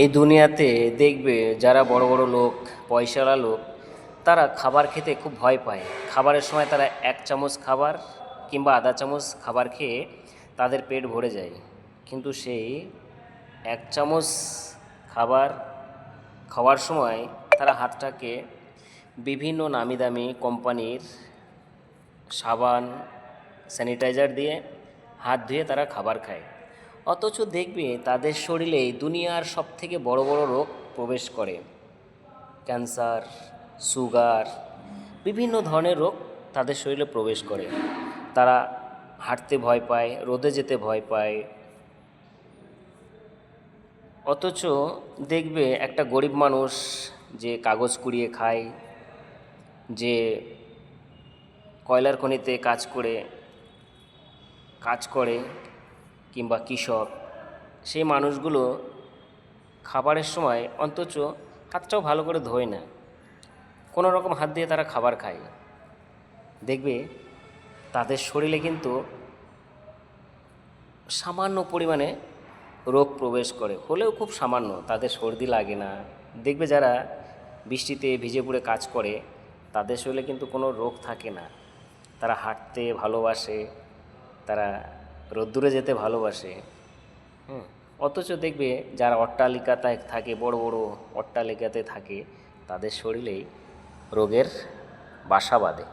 এই দুনিয়াতে দেখবে যারা বড় বড় লোক, পয়সাওয়ালা লোক, তারা খাবার খেতে খুব ভয় পায়। খাবারের সময় তারা এক চামচ খাবার কিংবা আধা চামচ খাবার খেয়ে তাদের পেট ভরে যায়, কিন্তু সেই এক চামচ খাবার খাওয়ার সময় তারা হাতটাকে বিভিন্ন নামি দামি কোম্পানির সাবান, স্যানিটাইজার দিয়ে হাত ধুয়ে তারা খাবার খায়। অথচ দেখবে তাদের শরীরে দুনিয়ার সবথেকে বড় বড় রোগ প্রবেশ করে। ক্যান্সার, সুগার, বিভিন্ন ধরনের রোগ তাদের শরীরে প্রবেশ করে। তারা হাঁটতে ভয় পায়, রোদে যেতে ভয় পায়। অথচ দেখবে একটা গরিব মানুষ যে কাগজ কুড়িয়ে খায়, যে কয়লার খনিতে কাজ করে কিংবা কৃষক, সেই মানুষগুলো খাবারের সময় অন্তত হাতটাও ভালো করে ধোয় না, কোনো রকম হাত দিয়ে তারা খাবার খায়। দেখবে তাদের শরীরে কিন্তু সামান্য পরিমাণে রোগ প্রবেশ করে, হলেও খুব সামান্য, তাদের সর্দি লাগে না। দেখবে যারা বৃষ্টিতে ভিজে পুড়ে কাজ করে তাদের শরীরে কিন্তু কোনো রোগ থাকে না। তারা হাঁটতে ভালোবাসে, তারা রোদ্দুরে যেতে ভালোবাসে। অথচ দেখবে যারা অট্টালিকাতে থাকে, বড় বড় অট্টালিকাতে থাকে, তাদের শরীরেই রোগের বাসা বাঁধে।